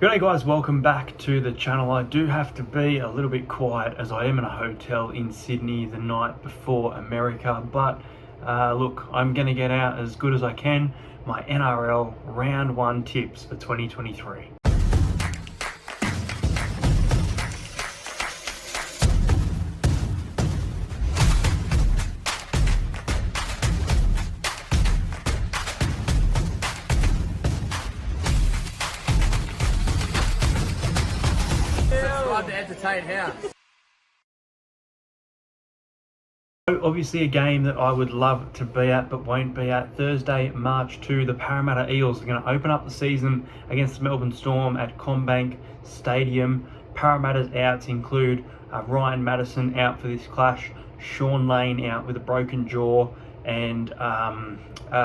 G'day guys, welcome back to the channel. I do have to be a little bit quiet as I am in a hotel in Sydney the night before America, but look, I'm going to get out as good as I can my NRL Round 1 tips for 2023. Subscribe to Entertain House. Obviously a game that I would love to be at but won't be at. Thursday, March 2, the Parramatta Eels are going to open up the season against the Melbourne Storm at CommBank Stadium. Parramatta's outs include Ryan Madison out for this clash, Sean Lane out with a broken jaw, and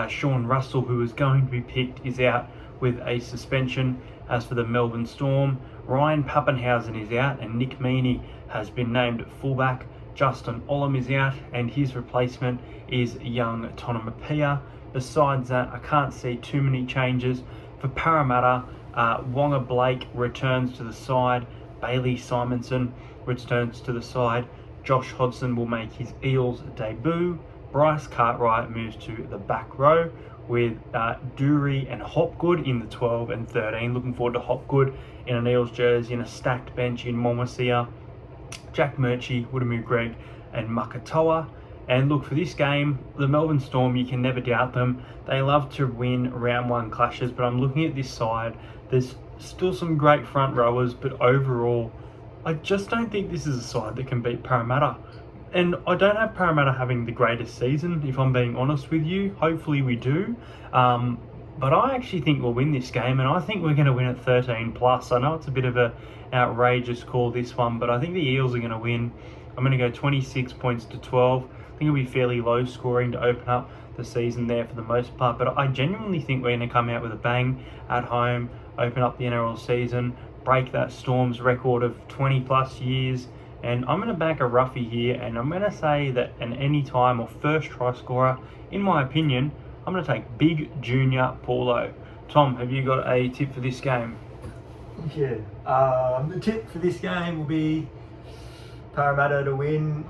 Sean Russell, who is going to be picked, is out with a suspension. As for the Melbourne Storm, Ryan Pappenhausen is out and Nick Meaney has been named fullback. Justin Olam is out and his replacement is young Tonomapia. Besides that, I can't see too many changes. For Parramatta, Wonga Blake returns to the side, Bailey Simonson returns to the side, Josh Hodgson will make his Eels debut, Bryce Cartwright moves to the back row with Dury and Hopgood in the 12 and 13. Looking forward to Hopgood in an Eels jersey and a stacked bench in Momasia, Jack Murchie, Woodamoo Greg and Makatoa. And look, for this game, the Melbourne Storm, you can never doubt them. They love to win round 1 clashes, but I'm looking at this side. There's still some great front rowers, but overall, I just don't think this is a side that can beat Parramatta. And I don't have Parramatta having the greatest season, if I'm being honest with you. Hopefully we do. But I actually think we'll win this game, and I think we're going to win at 13 plus. I know it's a bit of an outrageous call, this one, but I think the Eels are going to win. I'm going to go 26 points to 12. I think it'll be fairly low scoring to open up the season there for the most part, but I genuinely think we're going to come out with a bang at home, open up the NRL season, break that Storm's record of 20 plus years. And I'm going to back a roughie here, and I'm going to say that an anytime or first try scorer, in my opinion, I'm going to take Big Junior Paulo. Tom, have you got a tip for this game? Yeah, the tip for this game will be Parramatta to win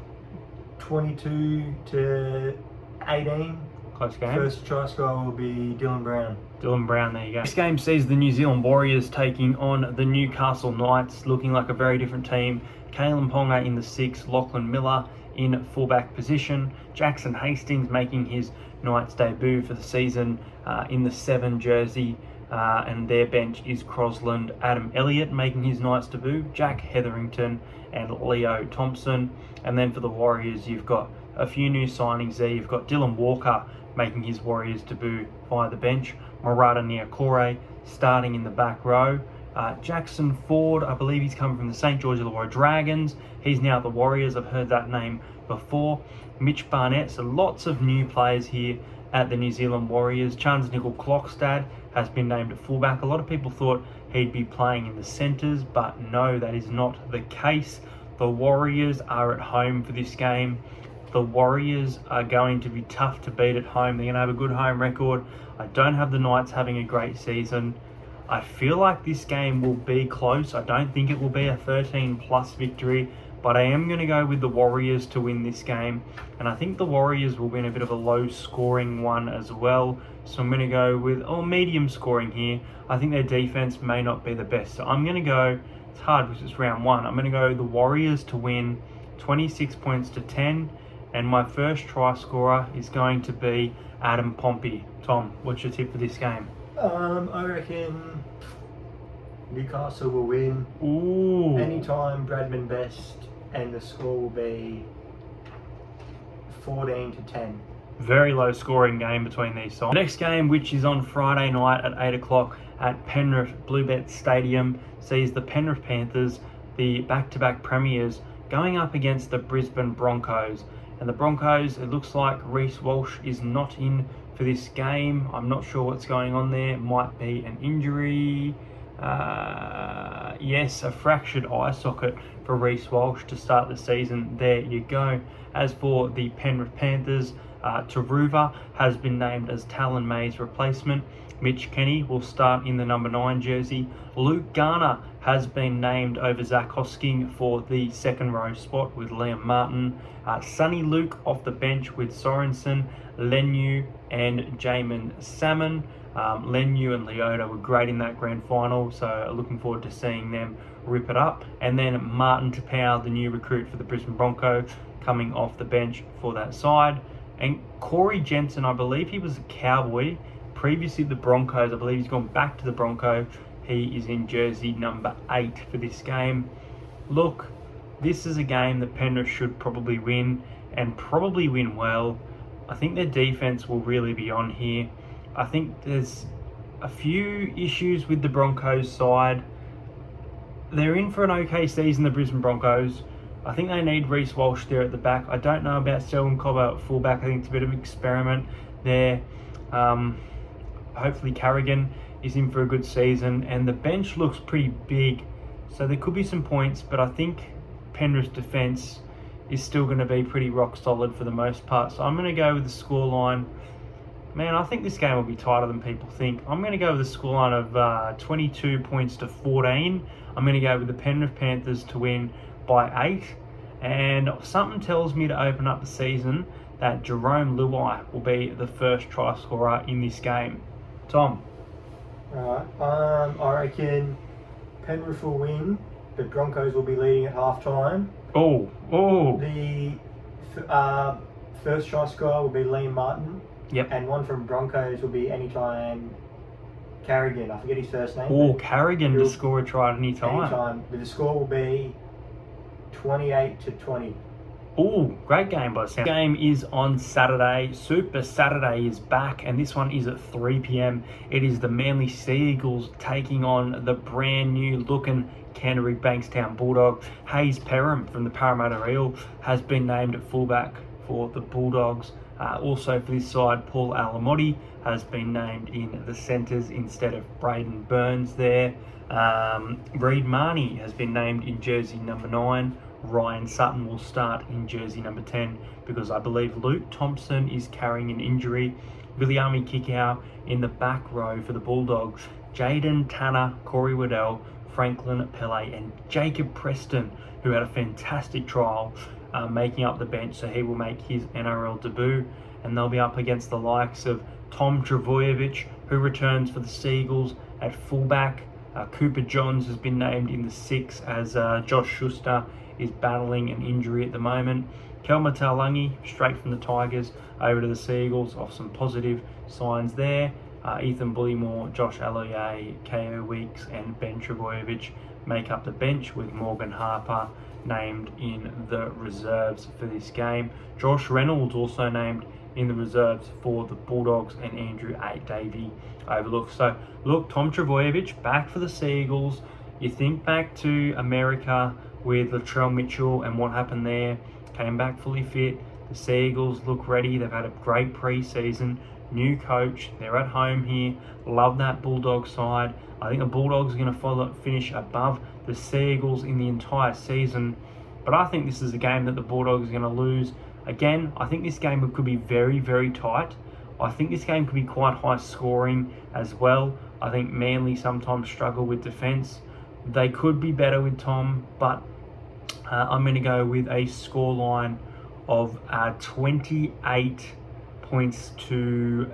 22 to 18. Close game. First try scorer will be Dylan Brown. Dylan Brown, there you go. This game sees the New Zealand Warriors taking on the Newcastle Knights, looking like a very different team. Kalen Ponga in the 6, Lachlan Miller in fullback position, Jackson Hastings making his Knights debut for the season in the 7 jersey, and their bench is Crosland, Adam Elliott making his Knights debut, Jack Hetherington and Leo Thompson. And then for the Warriors, you've got a few new signings there. You've got Dylan Walker making his Warriors debut via the bench, Murata Niokore starting in the back row, Jackson Ford, I believe he's come from the St. George Illawarra Dragons. He's now at the Warriors. I've heard that name before. Mitch Barnett. So lots of new players here at the New Zealand Warriors. Chance Nickel Klokstad has been named at fullback. A lot of people thought he'd be playing in the centres, but no, that is not the case. The Warriors are at home for this game. The Warriors are going to be tough to beat at home. They're going to have a good home record. I don't have the Knights having a great season. I feel like this game will be close. I don't think it will be a 13 plus victory, but I am going to go with the Warriors to win this game. And I think the Warriors will win a bit of a low scoring one as well. So I'm going to go with medium scoring here. I think their defense may not be the best. So I'm going to go, it's hard because it's round 1. I'm going to go the Warriors to win 26 points to 10. And my first try scorer is going to be Adam Pompey. Tom, what's your tip for this game? I reckon Newcastle will win. Ooh. Anytime Bradman best, and the score will be 14 to 10. Very low scoring game between these sides. The next game, which is on Friday night at 8 o'clock at Penrith Bluebet Stadium, sees the Penrith Panthers, the back-to-back premiers, going up against the Brisbane Broncos. And the Broncos, it looks like Reece Walsh is not in for this game. I'm not sure what's going on there. It might be an injury. Yes, a fractured eye socket for Reece Walsh to start the season. There you go. As for the Penrith Panthers, Taruva has been named as Talon May's replacement. Mitch Kenny will start in the number 9 jersey. Luke Garner has been named over Zach Hosking for the second row spot with Liam Martin. Sonny Luke off the bench with Sorensen, Lenu and Jamin Salmon. Lenu and Leota were great in that grand final, so looking forward to seeing them rip it up. And then Martin Tapau, the new recruit for the Brisbane Broncos, coming off the bench for that side. And Corey Jensen, I believe he was a Cowboy, previously the Broncos. I believe he's gone back to the Broncos. He is in jersey number 8 for this game. Look, this is a game that Penrith should probably win, and probably win well. I think their defense will really be on here. I think there's a few issues with the Broncos side. They're in for an okay season, the Brisbane Broncos. I think they need Reece Walsh there at the back. I don't know about Selwyn Cobber at fullback. I think it's a bit of an experiment there. Hopefully Carrigan is in for a good season, and the bench looks pretty big, so there could be some points, but I think Penrith's defence is still going to be pretty rock solid for the most part. So I'm going to go with the scoreline. Man, I think this game will be tighter than people think. I'm going to go with a scoreline of 22 points to 14. I'm going to go with the Penrith Panthers to win by 8. And something tells me to open up the season that Jerome Luai will be the first try scorer in this game. Tom? Alright, I reckon Penrith will win, but Broncos will be leading at half-time. Oh. The first try scorer will be Liam Martin. Yep. And one from Broncos will be anytime Carrigan. I forget his first name. Oh, Carrigan to score a try at any time. Anytime. But the score will be 28 to 20. Oh, great game by Sam. The game is on Saturday. Super Saturday is back, and this one is at 3 p.m. It is the Manly Sea Eagles taking on the brand new looking Canterbury Bankstown Bulldogs. Hayes Perham from the Parramatta Eel has been named at fullback for the Bulldogs. Also for this side, Paul Alamotti has been named in the centres instead of Braden Burns there. Reid Marnie has been named in jersey number 9. Ryan Sutton will start in jersey number 10 because I believe Luke Thompson is carrying an injury. Viliami Kikau in the back row for the Bulldogs. Jaden Tanner, Corey Waddell, Franklin Pele and Jacob Preston, who had a fantastic trial, making up the bench, so he will make his NRL debut, and they'll be up against the likes of Tom Trbojevic, who returns for the Seagulls at fullback. Cooper Johns has been named in the 6 as Josh Schuster is battling an injury at the moment. Kelma Taulagi, straight from the Tigers over to the Seagulls, off some positive signs there. Ethan Bullymore, Josh Aloiai, KO Weeks and Ben Trbojevic make up the bench, with Morgan Harper named in the reserves for this game. Josh Reynolds also named in the reserves for the Bulldogs, and Andrew Davey overlooked. So look, Tom Trbojevic back for the Seagulls. You think back to America with Latrell Mitchell and what happened there. Came back fully fit. The Seagulls look ready. They've had a great pre-season. New coach. They're at home here. Love that Bulldog side. I think the Bulldogs are going to finish above the Seagulls in the entire season. But I think this is a game that the Bulldogs are going to lose. Again, I think this game could be very, very tight. I think this game could be quite high scoring as well. I think Manly sometimes struggle with defence. They could be better with Tom, but I'm going to go with a scoreline of 28 points to...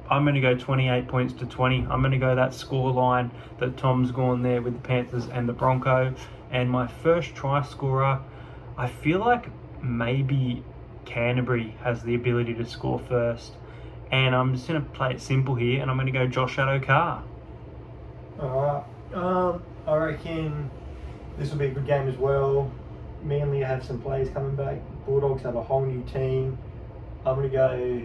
I'm going to go 28 points to 20. I'm going to go that scoreline that Tom's gone there with the Panthers and the Broncos. And my first try scorer, I feel like maybe Canterbury has the ability to score first. And I'm just going to play it simple here, and I'm going to go Josh Addo-Carr. Alright, I reckon this will be a good game as well. Manly have some players coming back. Bulldogs have a whole new team. I'm going to go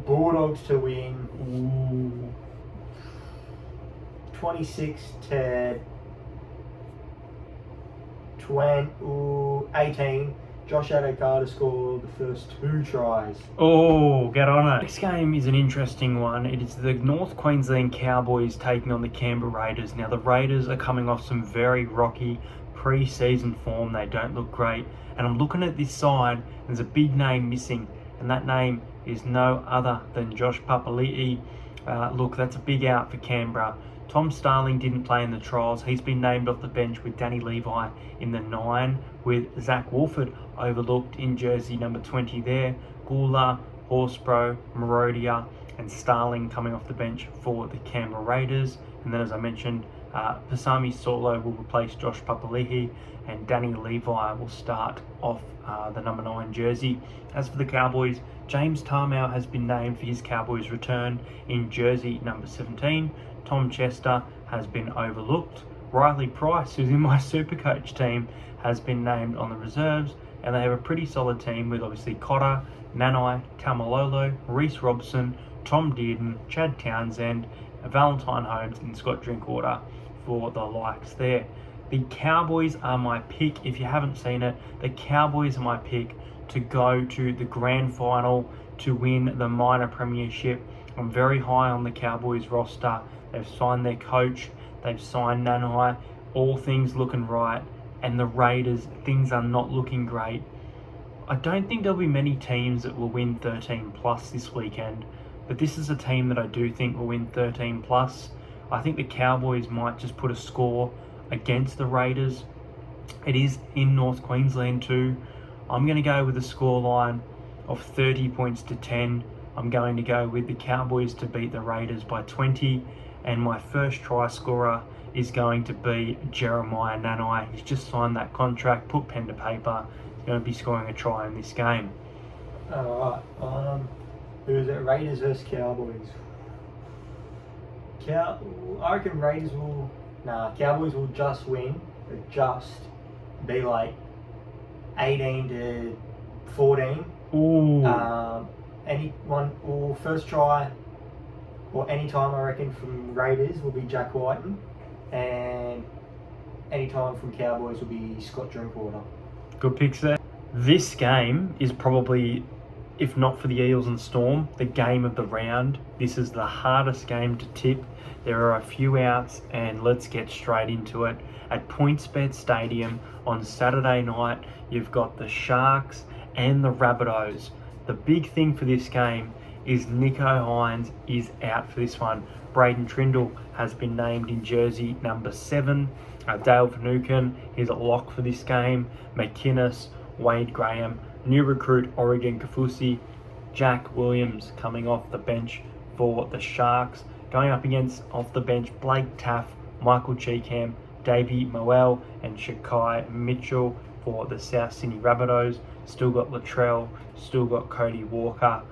Bulldogs to win. Ooh. 26 to 18. Josh Addo-Carr to score the first 2 tries. Oh, get on it. Next game is an interesting one. It is the North Queensland Cowboys taking on the Canberra Raiders. Now, the Raiders are coming off some very rocky pre-season form. They don't look great. And I'm looking at this side, and there's a big name missing, and that name is no other than Josh Papali'i. Look, that's a big out for Canberra. Tom Starling didn't play in the trials. He's been named off the bench with Danny Levi in the 9, with Zach Wolford overlooked in jersey number 20 there. Gula, Horsbrough, Marodia and Starling coming off the bench for the Canberra Raiders. And then, as I mentioned, Pasami Solo will replace Josh Papali'i, and Danny Levi will start off the number 9 jersey. As for the Cowboys, James Tarmow has been named for his Cowboys return in jersey number 17. Tom Chester has been overlooked. Riley Price, who's in my Supercoach team, has been named on the reserves, and they have a pretty solid team with obviously Cotter, Nanai, Tamalolo, Reece Robson, Tom Dearden, Chad Townsend, Valentine Holmes and Scott Drinkwater for the likes there. The Cowboys are my pick. If you haven't seen it, the Cowboys are my pick to go to the grand final to win the minor premiership. I'm very high on the Cowboys roster. They've signed their coach, they've signed Nanai, all things looking right, and the Raiders, things are not looking great. I don't think there'll be many teams that will win 13 plus this weekend, but this is a team that I do think will win 13 plus. I think the Cowboys might just put a score against the Raiders. It is in North Queensland too. I'm going to go with a scoreline of 30 points to 10. I'm going to go with the Cowboys to beat the Raiders by 20. And my first try scorer is going to be Jeremiah Nanai. He's just signed that contract, put pen to paper. He's going to be scoring a try in this game. Alright, who is it? Raiders versus Cowboys. I reckon Raiders will... Cowboys will just win, but just be like 18 to 14. Ooh. First try or any time I reckon from Raiders will be Jack Whiten, and any time from Cowboys will be Scott Drinkwater. Good picks there. This game is probably, if not for the Eels and Storm, the game of the round. This is the hardest game to tip. There are a few outs, and let's get straight into it. At PointsBet Stadium on Saturday night, you've got the Sharks and the Rabbitohs. The big thing for this game is Nicho Hynes is out for this one. Braden Trindle has been named in jersey number 7. Dale Finucane is a lock for this game. McInnes, Wade Graham, new recruit Oregon Kafusi, Jack Williams coming off the bench for the Sharks. Going up against, off the bench, Blake Taff, Michael Cheekham, Davey Moel and Shakai Mitchell for the South Sydney Rabbitohs. Still got Latrell, still got Cody Walker,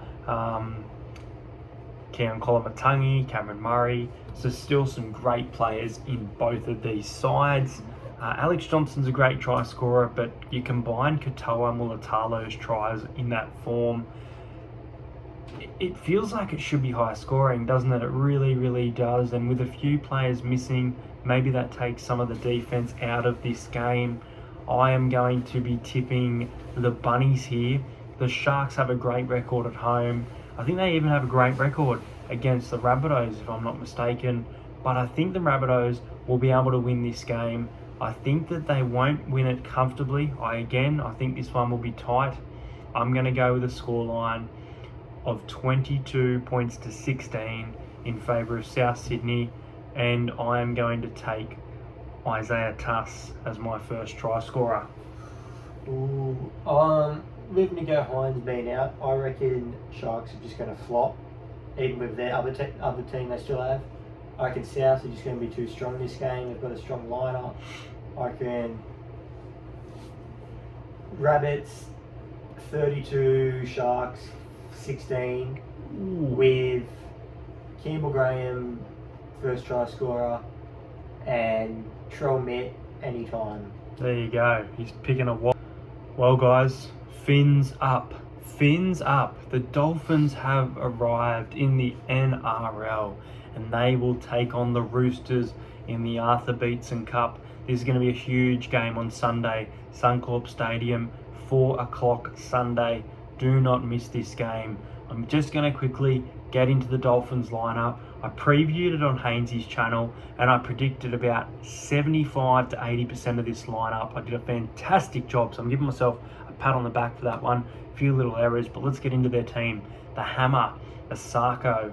Keon Kolomatangi, Cameron Murray. So still some great players in both of these sides. Alex Johnson's a great try scorer, but you combine Katoa Mulatalo's tries in that form, it feels like it should be high scoring, doesn't it? It really, really does. And with a few players missing, maybe that takes some of the defense out of this game. I am going to be tipping the Bunnies here. The Sharks have a great record at home. I think they even have a great record against the Rabbitohs, if I'm not mistaken. But I think the Rabbitohs will be able to win this game. I think that they won't win it comfortably. I think this one will be tight. I'm going to go with a scoreline of 22 points to 16 in favour of South Sydney, and I am going to take Isaiah Tuss as my first try scorer. With Nicho Hynes being out, I reckon Sharks are just going to flop, even with their other team they still have. I reckon South are just going to be too strong this game. They've got a strong lineup. I reckon Rabbits 32, Sharks 16. Ooh. With Campbell Graham first try scorer and Trell Mitt anytime. There you go. He's picking a wall. Well, guys, fins up. Fins up. The Dolphins have arrived in the NRL, and they will take on the Roosters in the Arthur Beetson Cup. This is going to be a huge game on Sunday. Suncorp Stadium, 4 o'clock Sunday. Do not miss this game. I'm just going to quickly get into the Dolphins lineup. I previewed it on Hainsey's channel, and I predicted about 75 to 80% of this lineup. I did a fantastic job, so I'm giving myself a pat on the back for that one. A few little errors, but let's get into their team. The Hammer, Asako,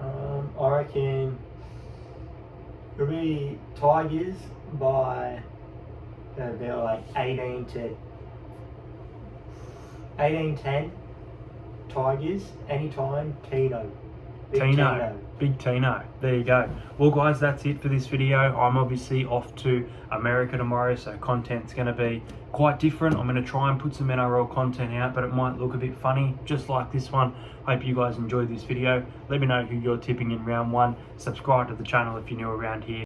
I reckon it'll be Tigers by about like 18-10. Tigers, anytime, Tino. Big Tino. There you go. Well, guys, that's it for this video. I'm obviously off to America tomorrow, so content's going to be quite different. I'm going to try and put some NRL content out, but it might look a bit funny, just like this one. Hope you guys enjoyed this video. Let me know who you're tipping in round one. Subscribe to the channel if you're new around here.